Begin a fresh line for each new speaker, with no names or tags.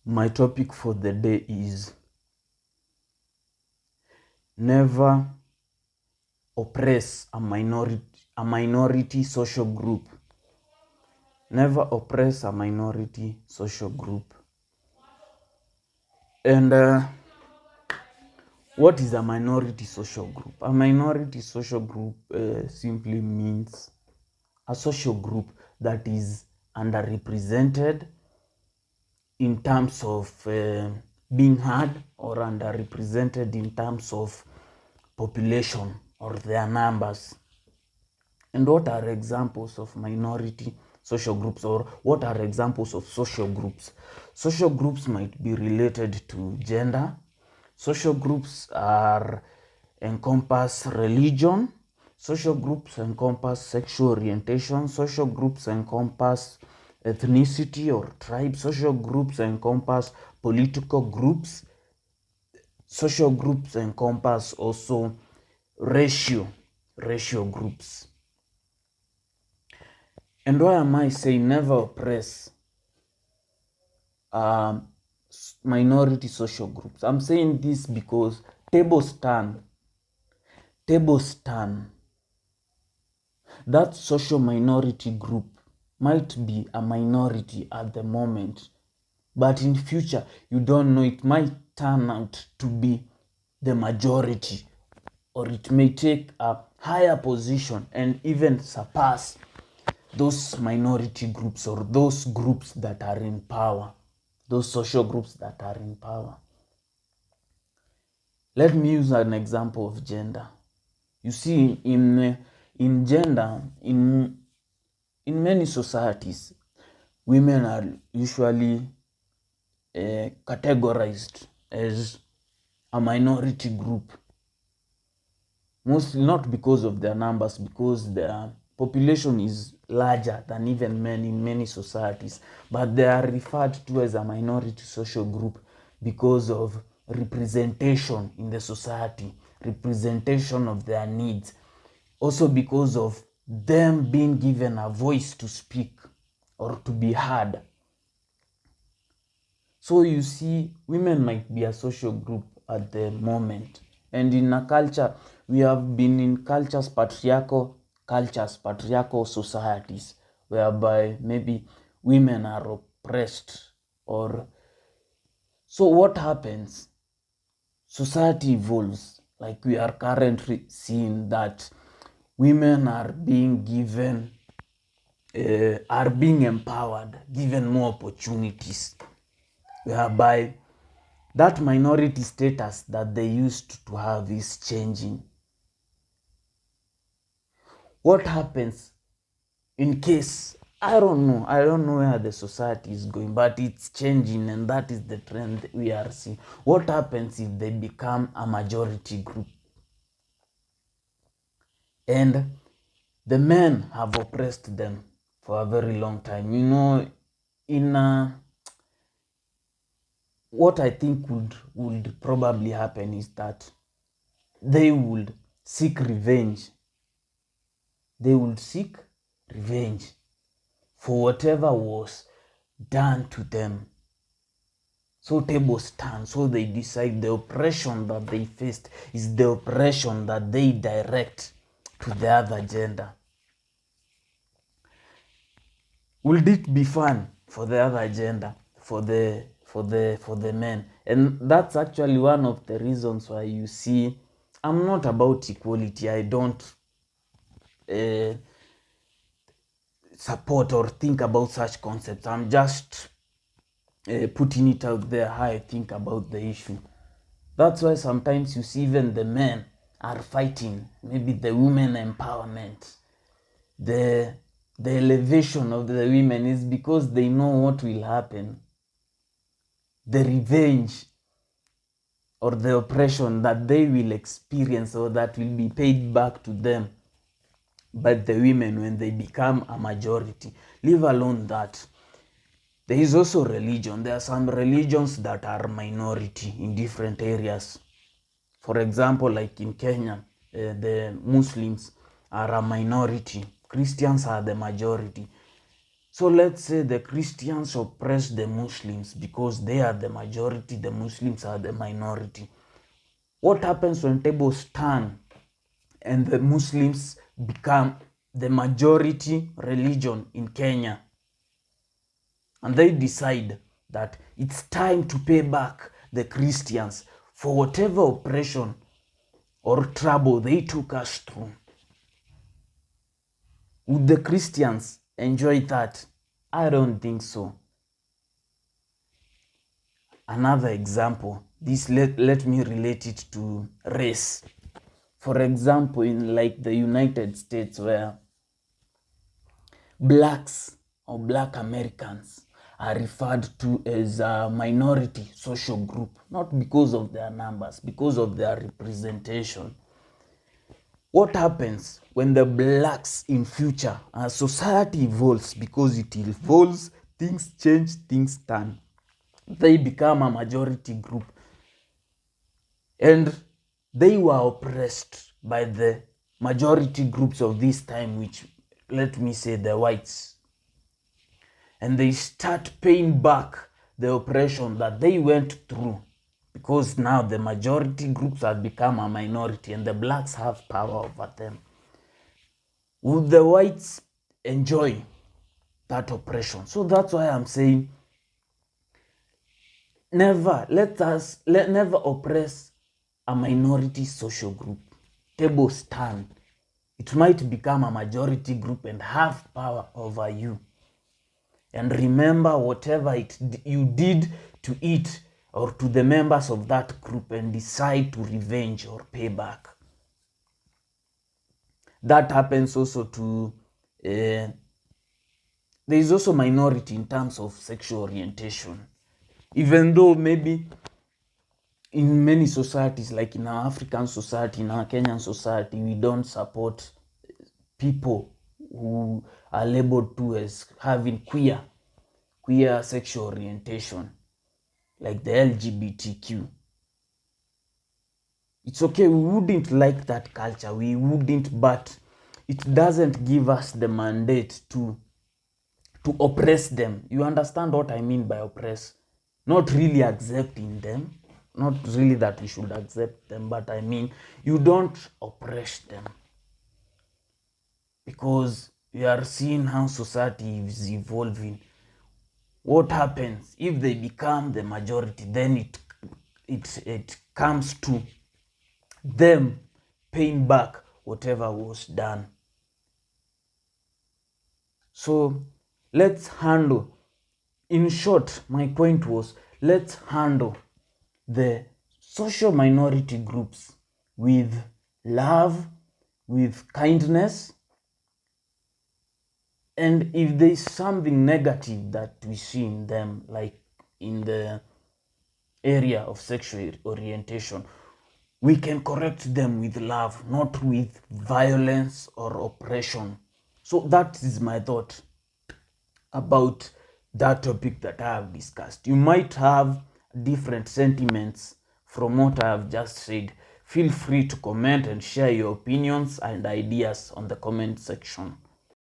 My topic for the day is never oppress a minority social group. Never oppress a minority social group. And what is a minority social group? A minority social group simply means a social group that is underrepresented in terms of being heard, or underrepresented in terms of population or their numbers. And what are examples of minority social groups, or what are examples of social groups? Social groups might be related to gender. Social groups encompass religion. Social groups encompass sexual orientation. Social groups encompass ethnicity or tribe. Social groups encompass political groups. Social groups encompass also racial groups. And why am I saying never oppress minority social groups? I'm saying this because tables turn. That social minority group might be a minority at the moment, but in future, you don't know, it might turn out to be the majority, or it may take a higher position and even surpass those minority groups, or those groups that are in power, those social groups that are in power. Let me use an example of gender. You see, in gender, in many societies, women are usually categorized as a minority group. Mostly not because of their numbers, because their population is larger than even men in many societies, but they are referred to as a minority social group because of representation in the society, representation of their needs, also because of them being given a voice to speak or to be heard. So you see, women might be a social group at the moment. And in a culture, we have been in patriarchal societies, whereby maybe women are oppressed. Or so what happens? Society evolves, like we are currently seeing that women are being given, are being empowered, given more opportunities, whereby that minority status that they used to have is changing. What happens in case, I don't know where the society is going, but it's changing, and that is the trend we are seeing. What happens if they become a majority group and the men have oppressed them for a very long time? You know, in what I think would probably happen is that they would seek revenge. They would seek revenge for whatever was done to them. So tables turn. So they decide the oppression that they faced is the oppression that they direct to the other gender. Would it be fun for the other gender, for the men? And that's actually one of the reasons why you see, I'm not about equality. I don't support or think about such concepts. I'm just putting it out there how I think about the issue. That's why sometimes you see even the men are fighting, maybe the women empowerment, the elevation of the women, is because they know what will happen. The revenge or the oppression that they will experience, or that will be paid back to them by the women when they become a majority. Leave alone that. There is also religion. There are some religions that are minority in different areas. For example, like in Kenya, the Muslims are a minority. Christians are the majority. So let's say the Christians oppress the Muslims because they are the majority, the Muslims are the minority. What happens when tables turn and the Muslims become the majority religion in Kenya? And they decide that it's time to pay back the Christians for whatever oppression or trouble they took us through. Would the Christians enjoy that? I don't think so. Another example, let me relate it to race. For example, in like the United States, where blacks or black Americans are referred to as a minority social group, not because of their numbers, because of their representation. What happens when the blacks in future, as society evolves, because it evolves, things change, things turn, they become a majority group, and they were oppressed by the majority groups of this time, which, let me say, the whites, and they start paying back the oppression that they went through, because now the majority groups have become a minority and the blacks have power over them. Would the whites enjoy that oppression? So that's why I'm saying never oppress a minority social group. Tables turn. It might become a majority group and have power over you. And remember whatever you did to it or to the members of that group, and decide to revenge or pay back. That happens also to, there is also minority in terms of sexual orientation. Even though maybe in many societies, like in our African society, in our Kenyan society, we don't support people who are labeled to as having queer sexual orientation, like the LGBTQ. It's okay, we wouldn't like that culture, we wouldn't, but it doesn't give us the mandate to oppress them. You understand what I mean by oppress? Not really accepting them, not really that we should accept them, but I mean you don't oppress them, because we are seeing how society is evolving. What happens if they become the majority? Then it comes to them paying back whatever was done. So let's handle, in short, my point was, let's handle the social minority groups with love, with kindness, and if there's something negative that we see in them, like in the area of sexual orientation, we can correct them with love, not with violence or oppression. So that is my thought about that topic that I have discussed. You might have different sentiments from what I have just said. Feel free to comment and share your opinions and ideas on the comment section.